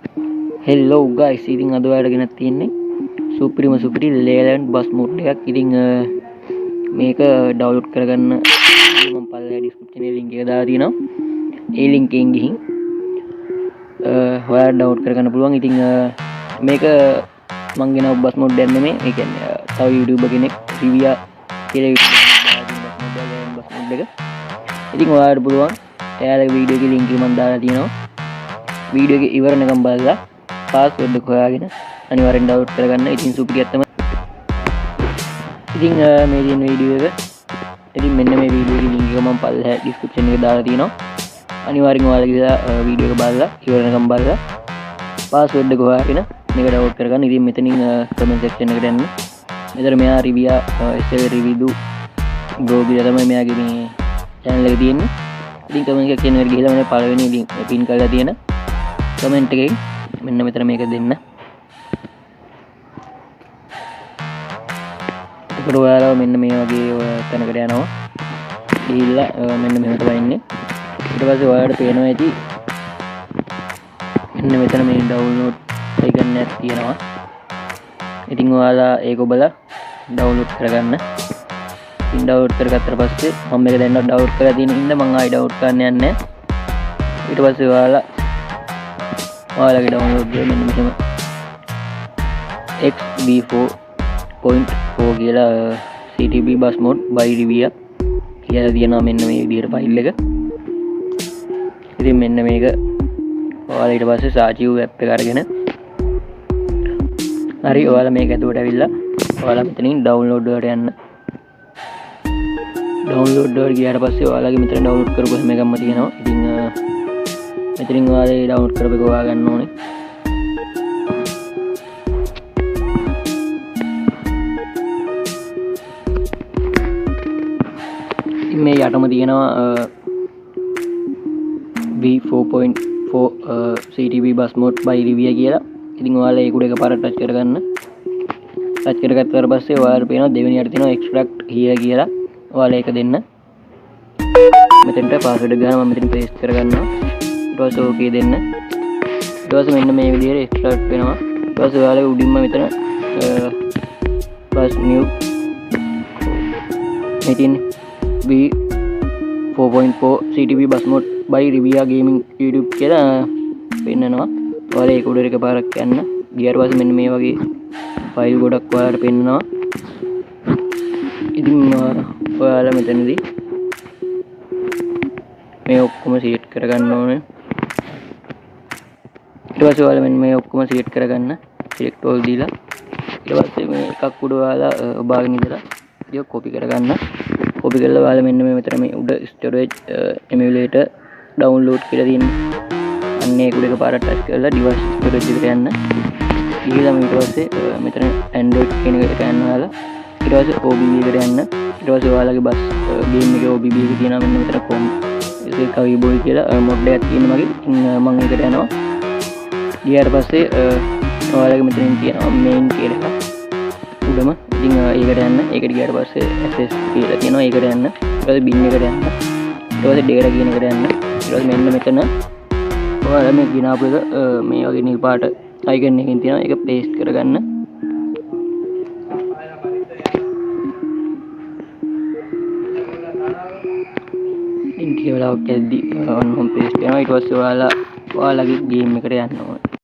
Hello guys, ඉතින් අද ඔයාලට ගෙනත් තියෙන්නේ සුපිරිම සුපිරි ලේලන්ඩ් බස් මෝඩ් එකක්. ඉතින් මේක ඩවුන්ලෝඩ් කරගන්න මම පල්ලෙහා ඩිස්ක්‍රිප්ෂන් එකේ link එක දාලා තියෙනවා. ඒ link එකෙන් ගිහින් ඔයාලට ඩවුන්ලෝඩ් කරගන්න පුළුවන්. ඉතින් මේක මම ගෙනාව බස් මෝඩ් එකක් නෙමෙයි. ඒ කියන්නේ තව YouTuber කෙනෙක් රිවියා කියලා බස් මෝඩ් එක. ඉතින් ඔයාලට පුළුවන් එයාලගේ වීඩියෝ එකේ link එක මම දාලා තියෙනවා. වීඩියෝ එක ඉවරනකම් බලලා පාස්වර්ඩ් එක හොයාගෙන අනිවාර්යෙන් ඩවුන්ලෝඩ් කරගන්න. ඉතින් සුපිරියක් තමයි. ඉතින් මේ දින වීඩියෝ එක. ඉතින් මෙන්න මේ වීඩියෝ එකේ link එක මම පල්ලෙහා ඩිස්ක්‍රිප්ෂන් එකේ දාලා තියෙනවා. අනිවාර්යෙන් ඔයාලා ගිහලා වීඩියෝ එක බලලා ඉවරනකම් බලලා පාස්වර්ඩ් එක හොයාගෙන මේක ඩවුන්ලෝඩ් කරගන්න. ඉතින් මෙතනින් කමෙන්ට් සෙක්ෂන් එකට යන්න. මෙතන මෙයා රිවියා SL රිවිඩු බ්ලොග් එක තමයි මෙයාගේ මේ channel එක තියෙන්නේ. ඉතින් කමෙන්ට් සෙක්ෂන් එකට ගිහලා මම පළවෙනි link පින් කරලා තියෙන කමෙන්ට් එකෙන් මෙන්න මෙතන මේක දෙන්න. එතකොට ඔයාලා මෙන්න මේ වගේ තැනකට යනවා. ගිහිල්ලා මෙන්න මෙහෙම තමයි ඉන්නේ. ඊට පස්සේ ඔයාලට පේනවා ඇති මෙන්න මෙතන මේ ඩවුන්ලෝඩ් icon එකක් තියෙනවා. ඉතින් ඔයාලා ඒක ඔබලා ඩවුන්ලෝඩ් කරගන්න. ඉතින් ඩවුන්ලෝඩ් කරගත්තට පස්සේ මම මේක දැන් ඩවුන්ලෝඩ් කරලා තියෙන ඉන්න මම ආයි ඩවුන්ලෝඩ් කරන්න යන්නේ නැහැ. ඊට පස්සේ ඔයාලගේ ඩවුන්ලෝඩ් එක මෙන්න මෙහෙම xv4.4 කියලා CTB bus mode by Rivia කියලා තියෙනවා. මෙන්න මේ විදිහට ෆයිල් එක. ඉතින් මෙන්න මේක ඔයාලා ඊට පස්සේ සාචිව් app එක අරගෙන හරි ඔයාලා මේක ඇතුලට ඇවිල්ලා ඔයාලා මෙතනින් ඩවුන්ලෝඩ් වලට යන්න. ඩවුන්ලෝඩ් වලට ගියාට පස්සේ ඔයාලගේ මෙතන ඩවුන්ලෝඩ් කරපු හැම එකක්ම තියෙනවා. ඉතින් මෙතනින් ඔයාලා ඩවුන්ලෝඩ් කරපු එක හොයා ගන්න ඕනේ. ඉතින් මේ යටම තියෙනවා v4.4 CTB bus mode by Rivia කියලා. ඉතින් ඔයාලා ඒක උඩ එකපාරට ටච් කරගන්න. ටච් කරගත්තාට පස්සේ ඔයාලට පේනවා දෙවෙනි යට තියෙනවා extract here කියලා. ඔයාලා ඒක දෙන්න. මෙතෙන්ට පාස්වර්ඩ් එක ගන්න මම මෙතන පේස්ට් කරගන්නවා. ඊට පස්සේ ඕකේ දෙන්න. ඊට පස්සේ මෙන්න මේ විදිහට එක්ස්ට්‍රැක්ට් වෙනවා. ඊට පස්සේ ඔයාලා උඩින්ම මෙතන bus new meeting v4.4 CTB bus mode by Rivia gaming YouTube කියලා පෙන්නනවා. ඔයාලා ඒක උඩට එකපාරක් යන්න. ගියාට පස්සේ මෙන්න මේ වගේ ෆයිල් ගොඩක් ඔයාලට පෙන්නනවා. ඉතින් ඔයාලා මෙතනදී මේ ඔක්කොම සිලෙක්ට් කරගන්න ඕනේ. ඊට පස්සේ ඔයාලා මෙන්න මේ ඔක්කොම සිලෙක්ට් කරගන්න. සිලෙක්ට් all දීලා ඊට පස්සේ මේ එකක් උඩ ඔයාලා ඔබාගෙන ඉඳලා ඒක කොපි කරගන්න. කොපි කරලා ඔයාලා මෙන්න මේ මෙතන මේ උඩ storage emulator download කියලා තියෙනවා. අන්න ඒක උඩ එකපාරට ටච් කරලා device storage එකට යන්න. ගිහලා ඊට පස්සේ මෙතන android කියන එකට යන්න ඔයාලා. ඊට පස්සේ OBB එකට යන්න. ඊට පස්සේ ඔයාලගේ බස් game එකේ OBB එක තියෙනවා මෙන්න මෙතන com ඒක කවිබෝයි කියලා මොඩ් එකක් තියෙන මගේ. ඉතින් මම ඒකට යනවා. ගියාට පස්සේ ඔයාලගේ මෙතනින් තියෙනවා main කියලා එකක් උඩම. ඉතින් ඒකට යන්න. ඒකට ගියාට පස්සේ access කියලා තියෙනවා. ඒකට යන්න. ඊට පස්සේ bin එකට යන්න. ඊට පස්සේ data කියන එකට යන්න. ඊට පස්සේ මෙන්න මෙතන ඔයාලා මේ ගිනාපු එක මේ වගේ නිල් පාට icon එකකින් තියෙනවා. ඒක paste කරගන්න. ඉන්ටිය වෙලාවක් ඇද්දි ඔන්න මම paste කරනවා. ඊට පස්සේ ඔයාලගේ game එකට යන්න ඕනේ.